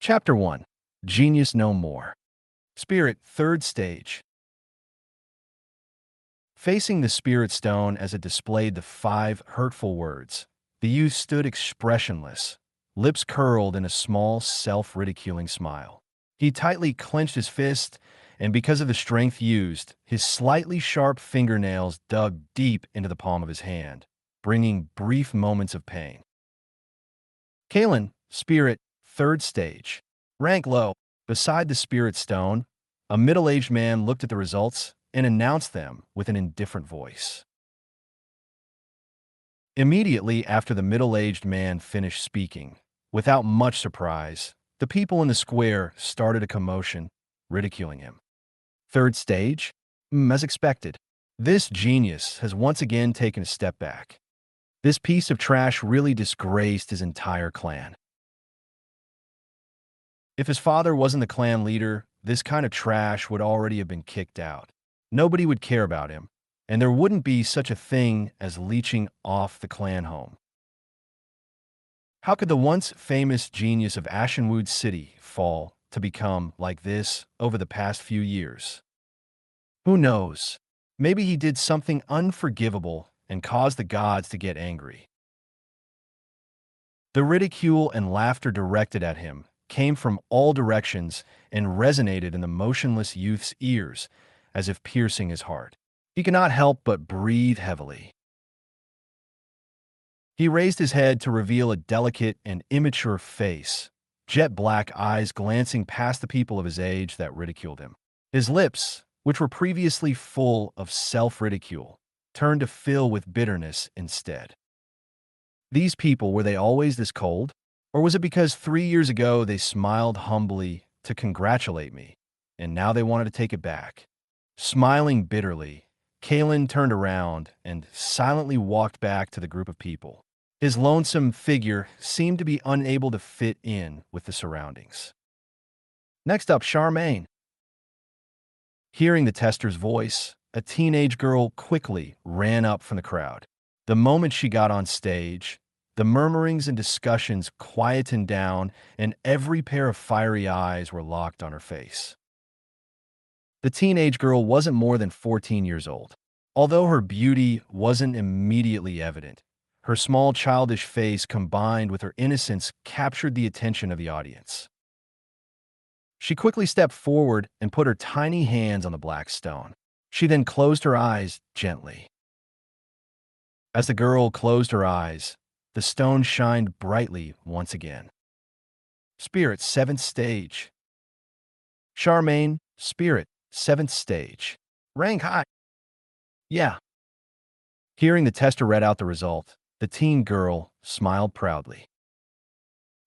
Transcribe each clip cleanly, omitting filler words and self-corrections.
Chapter 1. Genius No More. Spirit, third stage. Facing the spirit stone as it displayed the 5 hurtful words, the youth stood expressionless, lips curled in a small, self-ridiculing smile. He tightly clenched his fist, and because of the strength used, his slightly sharp fingernails dug deep into the palm of his hand, bringing brief moments of pain. Caelan, spirit, third stage. Rank low. Beside the spirit stone, a middle-aged man looked at the results and announced them with an indifferent voice. Immediately after the middle-aged man finished speaking, without much surprise, the people in the square started a commotion, ridiculing him. Third stage? As expected. This genius has once again taken a step back. This piece of trash really disgraced his entire clan. If his father wasn't the clan leader, this kind of trash would already have been kicked out. Nobody would care about him, and there wouldn't be such a thing as leeching off the clan home. How could the once famous genius of Ashenwood City fall to become like this over the past few years? Who knows? Maybe he did something unforgivable and caused the gods to get angry. The ridicule and laughter directed at him came from all directions and resonated in the motionless youth's ears as if piercing his heart. He could not help but breathe heavily. He raised his head to reveal a delicate and immature face, jet-black eyes glancing past the people of his age that ridiculed him. His lips, which were previously full of self-ridicule, turned to fill with bitterness instead. These people, were they always this cold? Or was it because 3 years ago they smiled humbly to congratulate me, and now they wanted to take it back? Smiling bitterly, Caelan turned around and silently walked back to the group of people. His lonesome figure seemed to be unable to fit in with the surroundings. Next up, Charmaine. Hearing the tester's voice, a teenage girl quickly ran up from the crowd. The moment she got on stage, the murmurings and discussions quietened down, and every pair of fiery eyes were locked on her face. The teenage girl wasn't more than 14 years old. Although her beauty wasn't immediately evident, her small childish face combined with her innocence captured the attention of the audience. She quickly stepped forward and put her tiny hands on the black stone. She then closed her eyes gently. As the girl closed her eyes, the stone shined brightly once again. Spirit, 7th stage. Charmaine, spirit, 7th stage. Rank high. Yeah. Hearing the tester read out the result, the teen girl smiled proudly.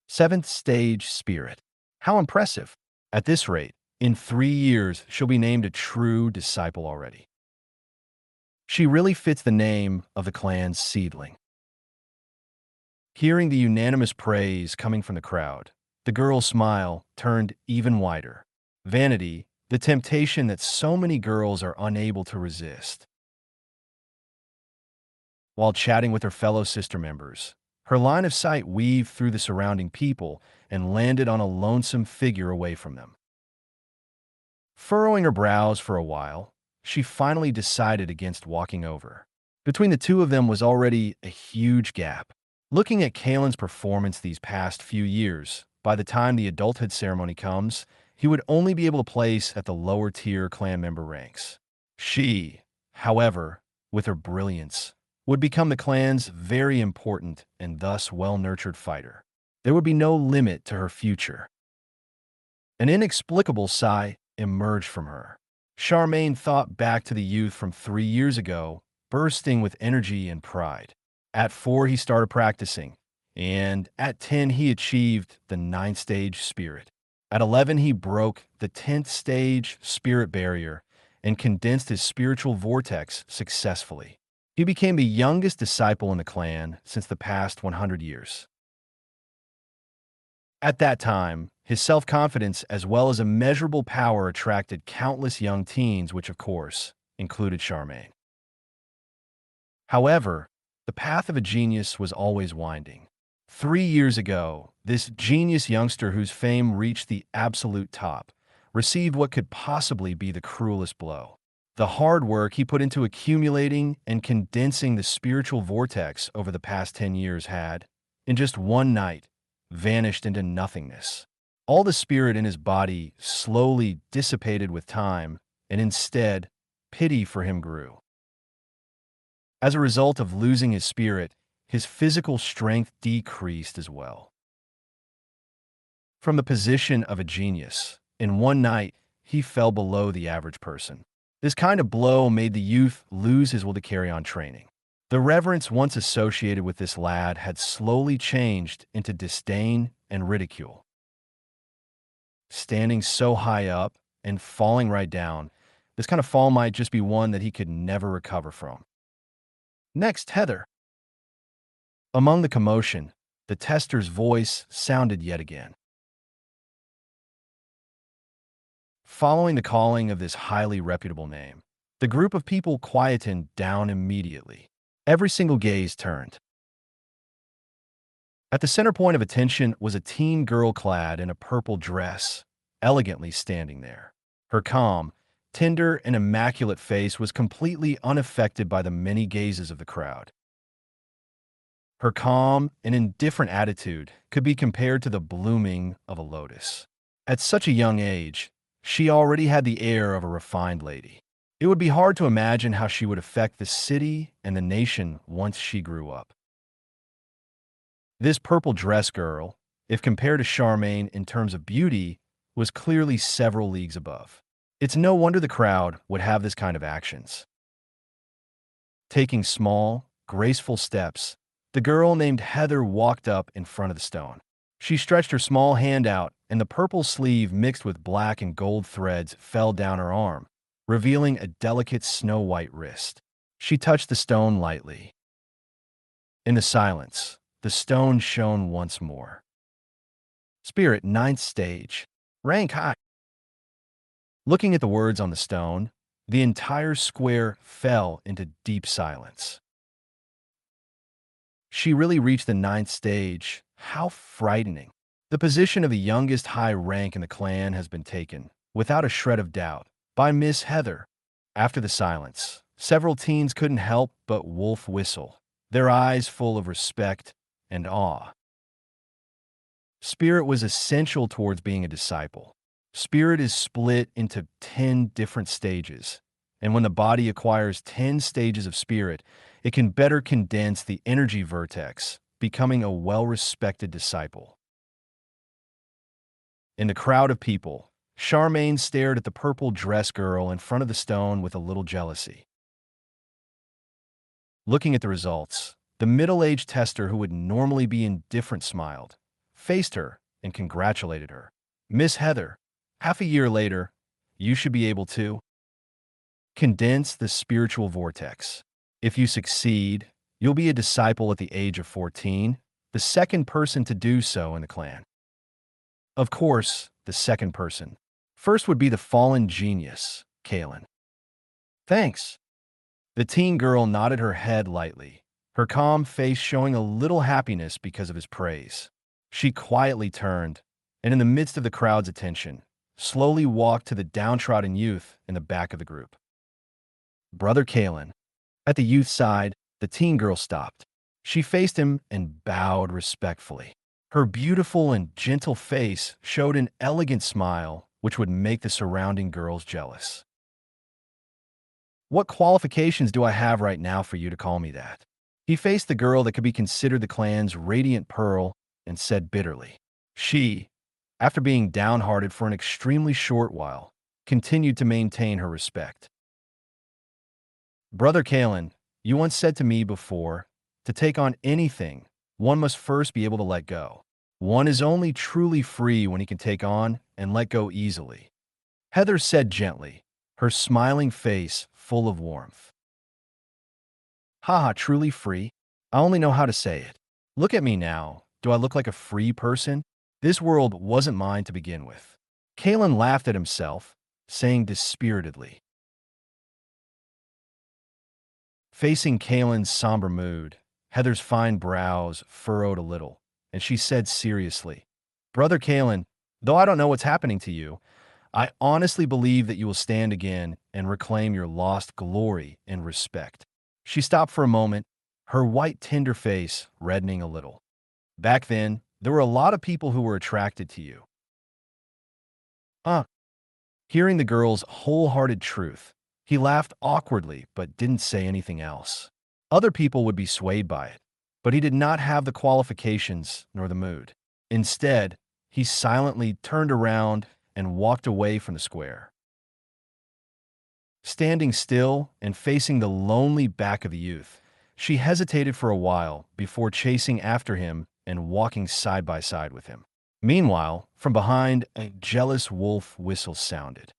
7th stage spirit. How impressive. At this rate, in 3 years, she'll be named a true disciple already. She really fits the name of the clan's seedling. Hearing the unanimous praise coming from the crowd, the girl's smile turned even wider. Vanity, the temptation that so many girls are unable to resist. While chatting with her fellow sister members, her line of sight weaved through the surrounding people and landed on a lonesome figure away from them. Furrowing her brows for a while, she finally decided against walking over. Between the two of them was already a huge gap. Looking at Caelan's performance these past few years, by the time the adulthood ceremony comes, he would only be able to place at the lower-tier clan member ranks. She, however, with her brilliance, would become the clan's very important and thus well-nurtured fighter. There would be no limit to her future. An inexplicable sigh emerged from her. Charmaine thought back to the youth from 3 years ago, bursting with energy and pride. At 4, he started practicing, and at 10, he achieved the 9th stage spirit. At 11, he broke the 10th stage spirit barrier and condensed his spiritual vortex successfully. He became the youngest disciple in the clan since the past 100 years. At that time, his self-confidence as well as immeasurable power attracted countless young teens, which of course included Charmaine. However, the path of a genius was always winding. 3 years ago, this genius youngster whose fame reached the absolute top received what could possibly be the cruelest blow. The hard work he put into accumulating and condensing the spiritual vortex over the past 10 years had, in just one night, vanished into nothingness. All the spirit in his body slowly dissipated with time, and instead, pity for him grew. As a result of losing his spirit, his physical strength decreased as well. From the position of a genius, in one night, he fell below the average person. This kind of blow made the youth lose his will to carry on training. The reverence once associated with this lad had slowly changed into disdain and ridicule. Standing so high up and falling right down, this kind of fall might just be one that he could never recover from. Next, Heather. Among the commotion, the tester's voice sounded yet again. Following the calling of this highly reputable name, the group of people quietened down immediately. Every single gaze turned. At the center point of attention was a teen girl clad in a purple dress, elegantly standing there. Her calm, tender, and immaculate face was completely unaffected by the many gazes of the crowd. Her calm and indifferent attitude could be compared to the blooming of a lotus. At such a young age, she already had the air of a refined lady. It would be hard to imagine how she would affect the city and the nation once she grew up. This purple dress girl, if compared to Charmaine in terms of beauty, was clearly several leagues above. It's no wonder the crowd would have this kind of actions. Taking small, graceful steps, the girl named Heather walked up in front of the stone. She stretched her small hand out, and the purple sleeve mixed with black and gold threads fell down her arm, revealing a delicate snow-white wrist. She touched the stone lightly. In the silence, the stone shone once more. Spirit, 9th stage. Rank high. Looking at the words on the stone, the entire square fell into deep silence. She really reached the 9th stage. How frightening. The position of the youngest high rank in the clan has been taken, without a shred of doubt, by Miss Heather. After the silence, several teens couldn't help but wolf whistle, their eyes full of respect and awe. Spirit was essential towards being a disciple. Spirit is split into 10 different stages, and when the body acquires 10 stages of spirit, it can better condense the energy vortex, becoming a well-respected disciple. In the crowd of people, Charmaine stared at the purple dress girl in front of the stone with a little jealousy. Looking at the results, the middle-aged tester who would normally be indifferent smiled, faced her, and congratulated her. Miss Heather, half a year later, you should be able to condense the spiritual vortex. If you succeed, you'll be a disciple at the age of 14, the second person to do so in the clan. Of course, the second person. First would be the fallen genius, Caelan. Thanks. The teen girl nodded her head lightly, her calm face showing a little happiness because of his praise. She quietly turned, and in the midst of the crowd's attention, slowly walked to the downtrodden youth in the back of the group. Brother Caelan. At the youth's side, the teen girl stopped. She faced him and bowed respectfully. Her beautiful and gentle face showed an elegant smile which would make the surrounding girls jealous. What qualifications do I have right now for you to call me that? He faced the girl that could be considered the clan's radiant pearl and said bitterly. She, after being downhearted for an extremely short while, continued to maintain her respect. Brother Caelan, you once said to me before, to take on anything, one must first be able to let go. One is only truly free when he can take on and let go easily. Heather said gently, her smiling face full of warmth. Haha, truly free? I only know how to say it. Look at me now. Do I look like a free person? This world wasn't mine to begin with. Caelan laughed at himself, saying dispiritedly. Facing Caelan's somber mood, Heather's fine brows furrowed a little, and she said seriously, "Brother Caelan, though I don't know what's happening to you, I honestly believe that you will stand again and reclaim your lost glory and respect." She stopped for a moment, her white, tender face reddening a little. "Back then, there were a lot of people who were attracted to you." Ah, hearing the girl's wholehearted truth, he laughed awkwardly but didn't say anything else. Other people would be swayed by it, but he did not have the qualifications nor the mood. Instead, he silently turned around and walked away from the square. Standing still and facing the lonely back of the youth, she hesitated for a while before chasing after him and walking side by side with him. Meanwhile, from behind, a jealous wolf whistle sounded.